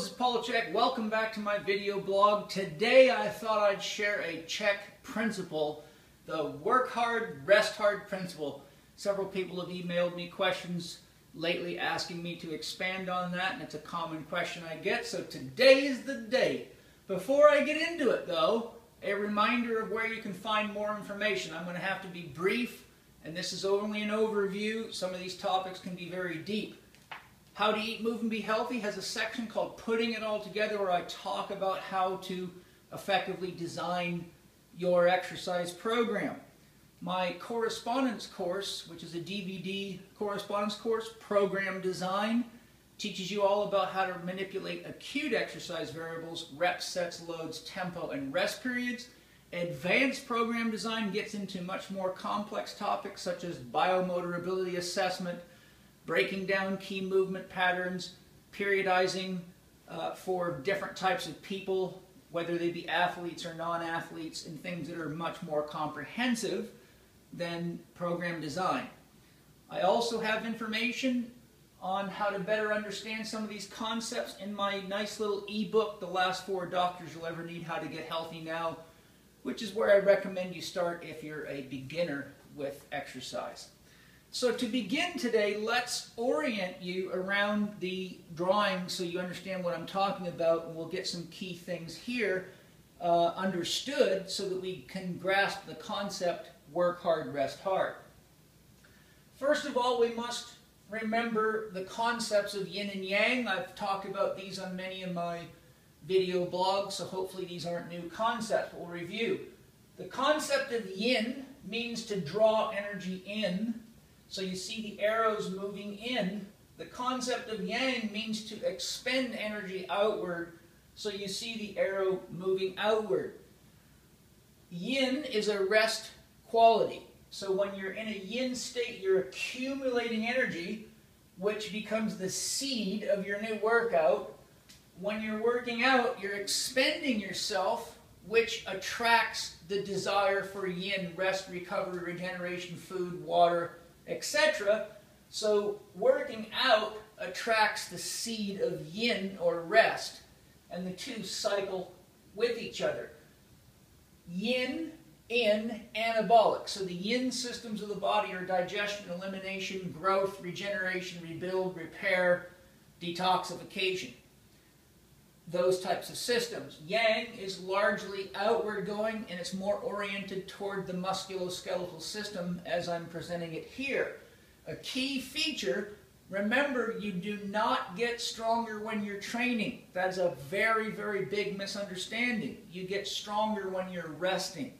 this is Chek. Welcome back to my video blog. Today I thought I'd share a Chek principle, the work hard, rest hard principle. Several people have emailed me questions lately asking me to expand on that, and it's a common question I get, so today is the day. Before I get into it though, a reminder of where you can find more information. I'm going to have to be brief, and this is only an overview. Some of these topics can be very deep. How to Eat, Move, and Be Healthy has a section called Putting It All Together where I talk about how to effectively design your exercise program. My correspondence course, which is a DVD correspondence course, Program Design, teaches you all about how to manipulate acute exercise variables, reps, sets, loads, tempo, and rest periods. Advanced Program Design gets into much more complex topics such as biomotor ability assessment, breaking down key movement patterns, periodizing for different types of people, whether they be athletes or non-athletes, and things that are much more comprehensive than program design. I also have information on how to better understand some of these concepts in my nice little ebook, The Last 4 Doctors You'll Ever Need, How to Get Healthy Now, which is where I recommend you start if you're a beginner with exercise. So to begin today, let's orient you around the drawing so you understand what I'm talking about, and we'll get some key things here understood so that we can grasp the concept work hard, rest hard. First of all, we must remember the concepts of yin and yang. I've talked about these on many of my video blogs, so hopefully these aren't new concepts. We'll review. The concept of yin means to draw energy in. So you see the arrows moving in. The concept of yang means to expend energy outward. So you see the arrow moving outward. Yin is a rest quality. So when you're in a yin state, you're accumulating energy, which becomes the seed of your new workout. When you're working out, you're expending yourself, which attracts the desire for yin, rest, recovery, regeneration, food, water, etc. So working out attracts the seed of yin or rest, and the two cycle with each other. Yin, in, anabolic. So the yin systems of the body are digestion, elimination, growth, regeneration, rebuild, repair, detoxification. Those types of systems. Yang is largely outward going, and it's more oriented toward the musculoskeletal system as I'm presenting it here. A key feature, remember, you do not get stronger when you're training. That's a very, very big misunderstanding. You get stronger when you're resting.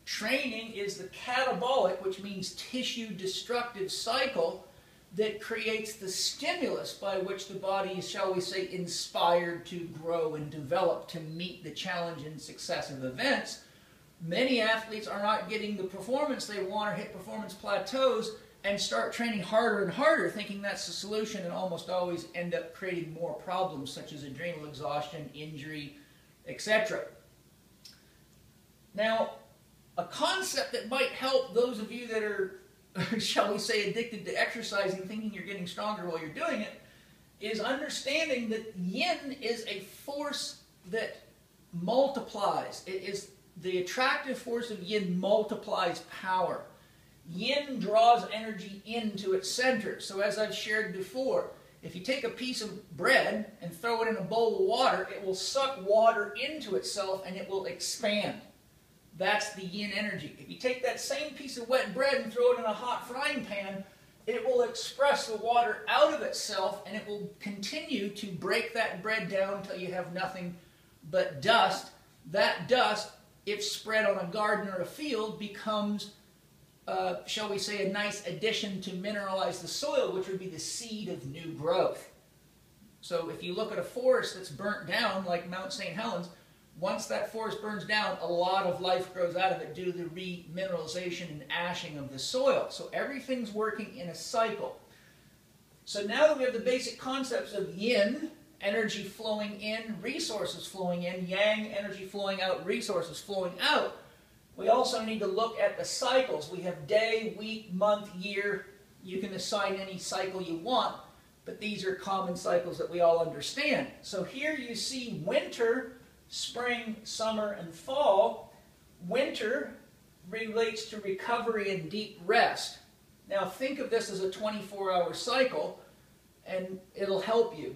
Training is the catabolic, which means tissue destructive cycle, that creates the stimulus by which the body is, shall we say, inspired to grow and develop to meet the challenge in successive events. Many athletes are not getting the performance they want or hit performance plateaus and start training harder and harder, thinking that's the solution, and almost always end up creating more problems such as adrenal exhaustion, injury, etc. Now, a concept that might help those of you that are shall we say, addicted to exercising, thinking you're getting stronger while you're doing it, is understanding that yin is a force that multiplies. It is the attractive force of yin multiplies power. Yin draws energy into its center. So as I've shared before, if you take a piece of bread and throw it in a bowl of water, it will suck water into itself and it will expand. That's the yin energy. If you take that same piece of wet bread and throw it in a hot frying pan, it will express the water out of itself, and it will continue to break that bread down until you have nothing but dust. That dust, if spread on a garden or a field, becomes, shall we say, a nice addition to mineralize the soil, which would be the seed of new growth. So if you look at a forest that's burnt down, like Mount St. Helens, once that forest burns down, a lot of life grows out of it due to the remineralization and ashing of the soil. So everything's working in a cycle. So now that we have the basic concepts of yin, energy flowing in, resources flowing in, yang, energy flowing out, resources flowing out, we also need to look at the cycles. We have day, week, month, year. You can assign any cycle you want. but these are common cycles that we all understand. So here you see winter, spring, summer, and fall. Winter relates to recovery and deep rest. Now think of this as a 24-hour cycle, and it'll help you.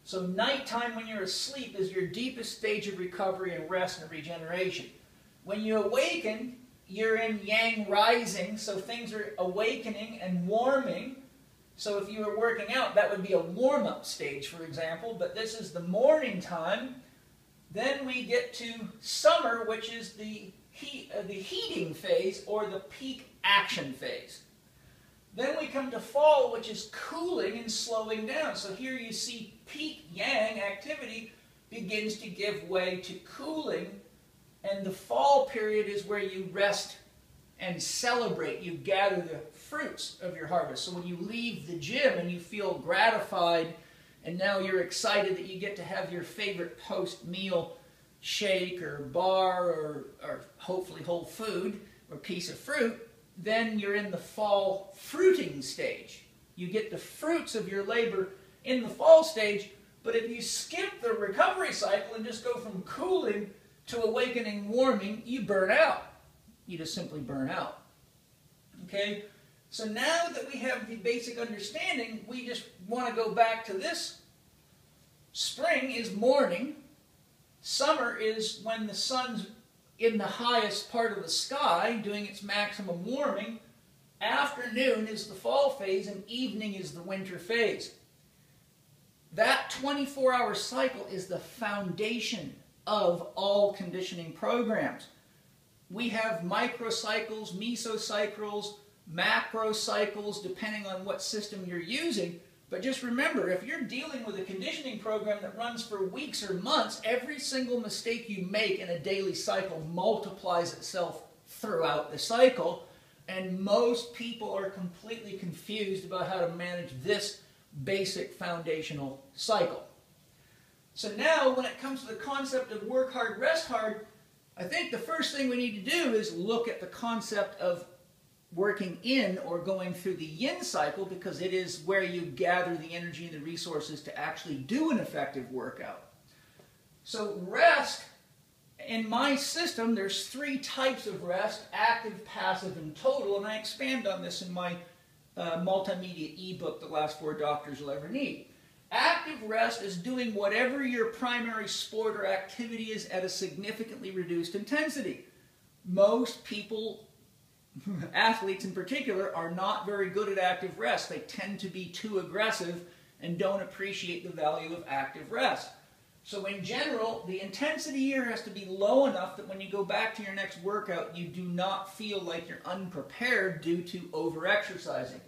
So nighttime when you're asleep is your deepest stage of recovery and rest and regeneration. When you awaken, you're in Yang rising, so things are awakening and warming. So if you were working out, that would be a warm-up stage, for example, but this is the morning time. Then we get to summer, which is the heating phase, or the peak action phase. Then we come to fall, which is cooling and slowing down. So here you see peak Yang activity begins to give way to cooling, and the fall period is where you rest and celebrate. You gather the fruits of your harvest. So when you leave the gym and you feel gratified, and now you're excited that you get to have your favorite post-meal shake or bar or hopefully whole food or piece of fruit, then you're in the fall fruiting stage. You get the fruits of your labor in the fall stage, but if you skip the recovery cycle and just go from cooling to awakening, warming, you burn out. You just simply burn out. Okay? So now that we have the basic understanding, we just want to go back to this. Spring is morning. Summer is when the sun's in the highest part of the sky doing its maximum warming. Afternoon is the fall phase, and evening is the winter phase. That 24-hour cycle is the foundation of all conditioning programs. We have microcycles, mesocycles, macrocycles, depending on what system you're using. But just remember, if you're dealing with a conditioning program that runs for weeks or months, every single mistake you make in a daily cycle multiplies itself throughout the cycle. And most people are completely confused about how to manage this basic foundational cycle. So now, when it comes to the concept of work hard, rest hard, I think the first thing we need to do is look at the concept of working in or going through the yin cycle, because it is where you gather the energy and the resources to actually do an effective workout. So rest, in my system, there's 3 types of rest: active, passive, and total, and I expand on this in my multimedia ebook, The Last 4 Doctors You'll Ever Need. Active rest is doing whatever your primary sport or activity is at a significantly reduced intensity. Most people, athletes in particular, are not very good at active rest. They tend to be too aggressive and don't appreciate the value of active rest. So in general, the intensity here has to be low enough that when you go back to your next workout, you do not feel like you're unprepared due to overexercising.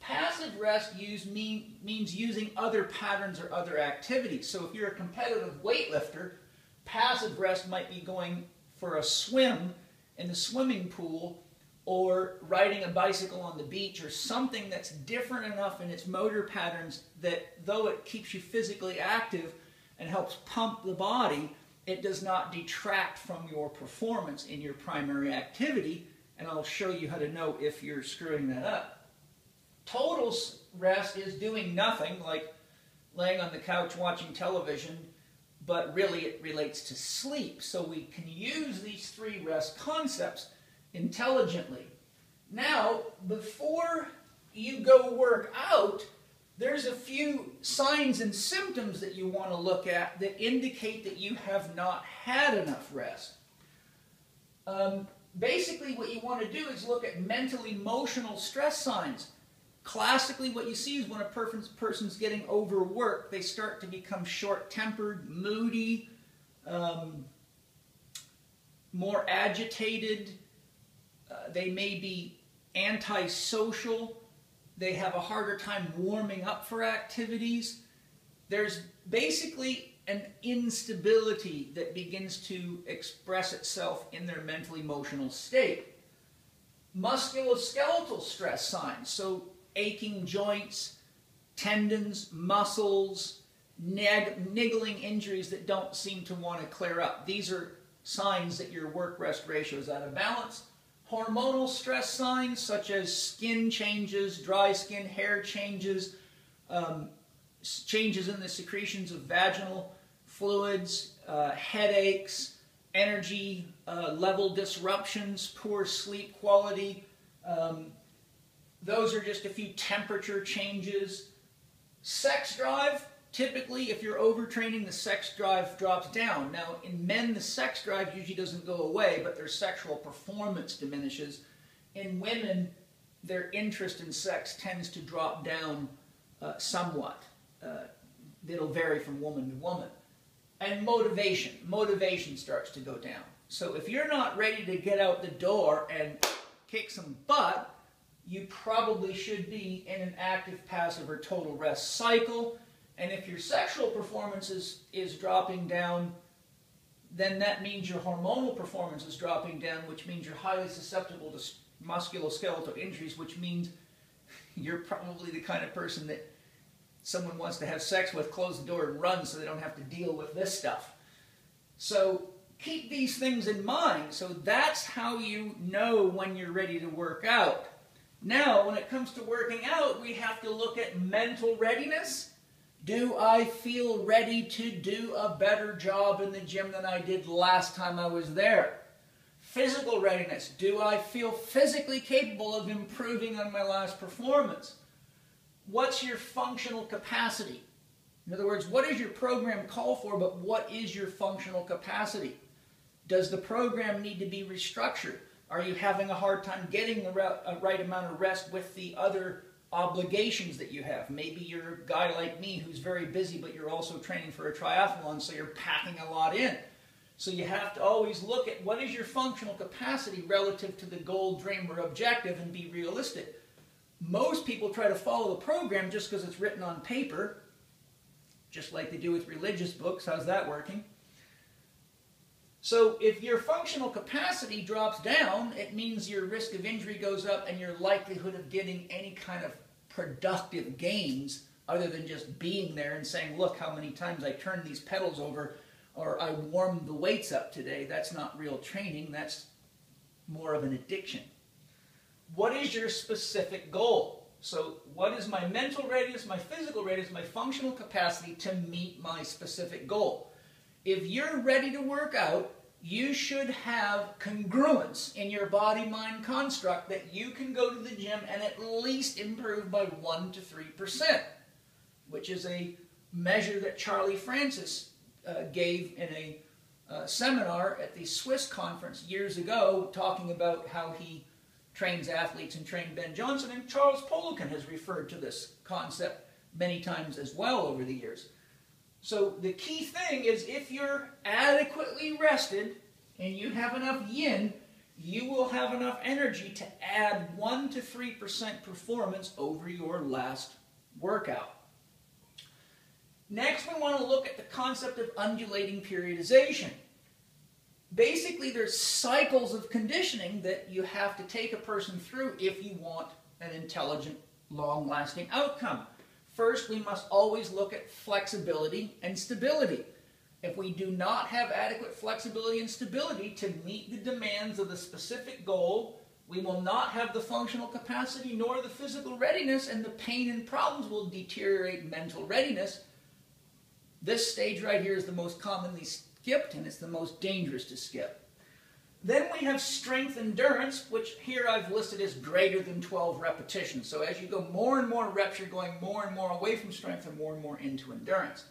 Passive rest means using other patterns or other activities. So if you're a competitive weightlifter, passive rest might be going for a swim in the swimming pool, or riding a bicycle on the beach, or something that's different enough in its motor patterns that though it keeps you physically active and helps pump the body, it does not detract from your performance in your primary activity, and I'll show you how to know if you're screwing that up. Total rest is doing nothing, like laying on the couch watching television, but really it relates to sleep. So we can use these 3 rest concepts intelligently. Now, before you go work out, there's a few signs and symptoms that you want to look at that indicate that you have not had enough rest. Basically, what you want to do is look at mental, emotional stress signs. Classically, what you see is when a person's getting overworked, they start to become short-tempered, moody, more agitated. They may be antisocial. They have a harder time warming up for activities. There's basically an instability that begins to express itself in their mental, emotional state. Musculoskeletal stress signs, so aching joints, tendons, muscles, niggling injuries that don't seem to want to clear up. These are signs that your work-rest ratio is out of balance. Hormonal stress signs such as skin changes, dry skin, hair changes, changes in the secretions of vaginal fluids, headaches, energy level disruptions, poor sleep quality. Those are just a few temperature changes. Sex drive, typically if you're overtraining, the sex drive drops down. Now in men the sex drive usually doesn't go away, but their sexual performance diminishes. In women, their interest in sex tends to drop down somewhat. It'll vary from woman to woman. And motivation starts to go down. So if you're not ready to get out the door and kick some butt, you probably should be in an active, passive, or total rest cycle. And if your sexual performance is dropping down, then that means your hormonal performance is dropping down, which means you're highly susceptible to musculoskeletal injuries, which means you're probably the kind of person that someone wants to have sex with, close the door and run so they don't have to deal with this stuff. So keep these things in mind. So that's how you know when you're ready to work out. Now, when it comes to working out, we have to look at mental readiness. Do I feel ready to do a better job in the gym than I did last time I was there? Physical readiness. Do I feel physically capable of improving on my last performance? What's your functional capacity? In other words, what does your program call for, but what is your functional capacity? Does the program need to be restructured? Are you having a hard time getting the right amount of rest with the other obligations that you have? Maybe you're a guy like me who's very busy, but you're also training for a triathlon, so you're packing a lot in. So you have to always look at what is your functional capacity relative to the goal, dream, or objective, and be realistic. Most people try to follow the program just because it's written on paper, just like they do with religious books. How's that working? So if your functional capacity drops down, it means your risk of injury goes up and your likelihood of getting any kind of productive gains other than just being there and saying, look how many times I turned these pedals over or I warmed the weights up today. That's not real training. That's more of an addiction. What is your specific goal? So what is my mental readiness, my physical readiness, my functional capacity to meet my specific goal? If you're ready to work out, you should have congruence in your body-mind construct that you can go to the gym and at least improve by 1 to 3%, which is a measure that Charlie Francis gave in a seminar at the Swiss conference years ago, talking about how he trains athletes and trained Ben Johnson, and Charles Poliquin has referred to this concept many times as well over the years. So the key thing is if you're adequately rested and you have enough yin, you will have enough energy to add 1 to 3% performance over your last workout. Next, we want to look at the concept of undulating periodization. Basically, there's cycles of conditioning that you have to take a person through if you want an intelligent, long-lasting outcome. First, we must always look at flexibility and stability. If we do not have adequate flexibility and stability to meet the demands of the specific goal, we will not have the functional capacity nor the physical readiness, and the pain and problems will deteriorate mental readiness. This stage right here is the most commonly skipped, and it's the most dangerous to skip. Then we have strength endurance, which here I've listed as greater than 12 repetitions. So as you go more and more reps, you're going more and more away from strength and more into endurance.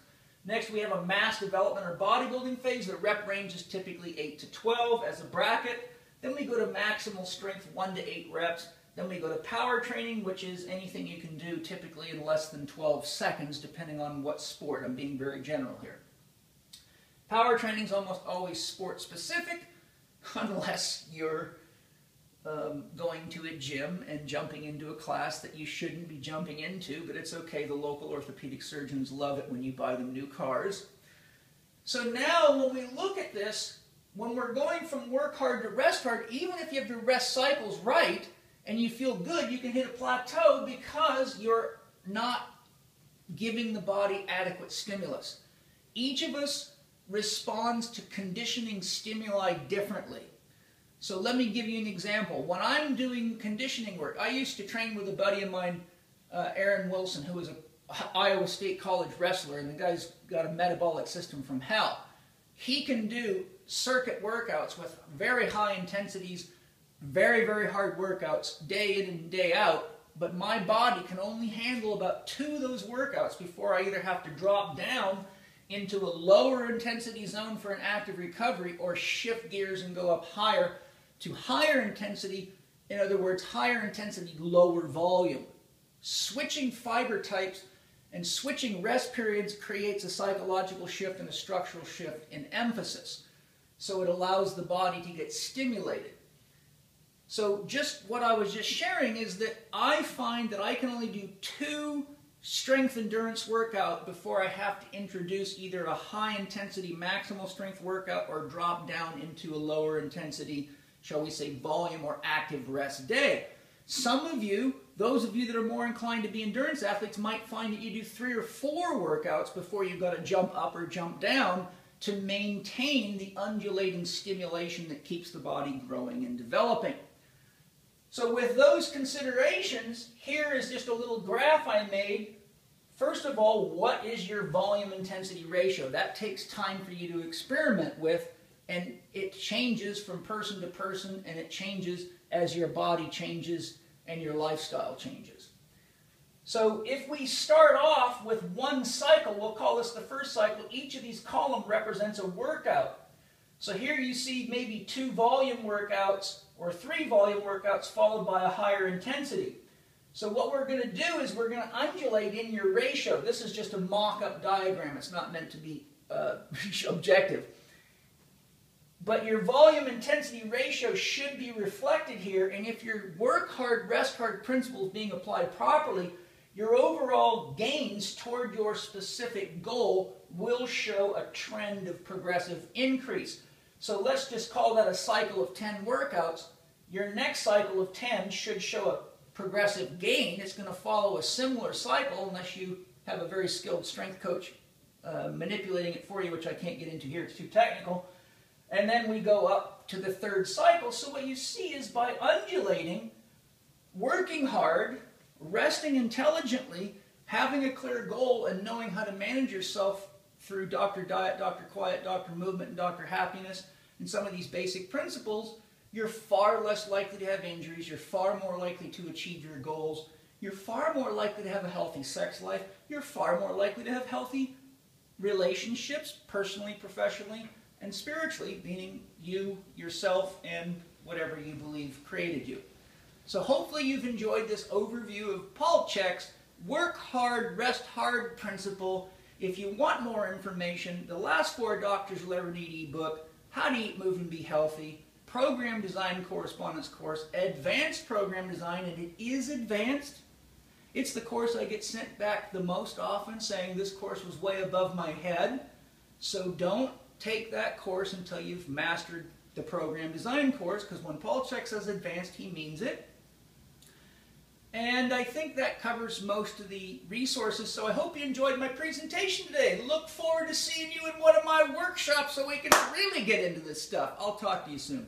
Next, we have a mass development or bodybuilding phase. The rep range is typically 8 to 12 as a bracket. Then we go to maximal strength, 1 to 8 reps. Then we go to power training, which is anything you can do typically in less than 12 seconds, depending on what sport. I'm being very general here. Power training is almost always sport-specific, unless you're going to a gym and jumping into a class that you shouldn't be jumping into, but it's okay. The local orthopedic surgeons love it when you buy them new cars. So now when we look at this, when we're going from work hard to rest hard, even if you have your rest cycles right and you feel good, you can hit a plateau because you're not giving the body adequate stimulus. Each of us responds to conditioning stimuli differently. So let me give you an example. When I'm doing conditioning work, I used to train with a buddy of mine, Aaron Wilson, who was Iowa State College wrestler, and the guy's got a metabolic system from hell. He can do circuit workouts with very high intensities, very, very hard workouts, day in and day out, but my body can only handle about 2 of those workouts before I either have to drop down into a lower intensity zone for an active recovery or shift gears and go up higher to higher intensity, in other words, higher intensity, lower volume. Switching fiber types and switching rest periods creates a psychological shift and a structural shift in emphasis. So it allows the body to get stimulated. So just what I was just sharing is that I find that I can only do 2 strength endurance workout before I have to introduce either a high intensity maximal strength workout or drop down into a lower intensity, shall we say, volume or active rest day. Some of you, those of you that are more inclined to be endurance athletes, might find that you do 3 or 4 workouts before you've got to jump up or jump down to maintain the undulating stimulation that keeps the body growing and developing. So with those considerations, here is just a little graph I made. First of all, what is your volume intensity ratio? That takes time for you to experiment with, and it changes from person to person, and it changes as your body changes and your lifestyle changes. So if we start off with 1 cycle, we'll call this the first cycle. Each of these columns represents a workout. So here you see maybe 2 volume workouts or 3 volume workouts followed by a higher intensity. So what we're going to do is we're going to undulate in your ratio. This is just a mock-up diagram. It's not meant to be objective. But your volume intensity ratio should be reflected here, and if your work hard, rest hard principle is being applied properly, your overall gains toward your specific goal will show a trend of progressive increase. So let's just call that a cycle of 10 workouts. Your next cycle of 10 should show a progressive gain. It's going to follow a similar cycle unless you have a very skilled strength coach manipulating it for you, which I can't get into here, it's too technical. And then we go up to the 3rd cycle. So what you see is by undulating, working hard, resting intelligently, having a clear goal, and knowing how to manage yourself through Dr. Diet, Dr. Quiet, Dr. Movement, and Dr. Happiness, and some of these basic principles, you're far less likely to have injuries, you're far more likely to achieve your goals, you're far more likely to have a healthy sex life, you're far more likely to have healthy relationships, personally, professionally, and spiritually, meaning you, yourself, and whatever you believe created you. So hopefully you've enjoyed this overview of Paul Chek's Work Hard, Rest Hard principle. If you want more information, the last 4 doctors will ever need ebook, How to Eat, Move, and Be Healthy, Program Design Correspondence course, Advanced Program Design, and it is advanced. It's the course I get sent back the most often saying this course was way above my head. So don't take that course until you've mastered the Program Design course, because when Paul Chek says advanced, he means it. And I think that covers most of the resources, so I hope you enjoyed my presentation today. Look forward to seeing you in one of my workshops so we can really get into this stuff. I'll talk to you soon.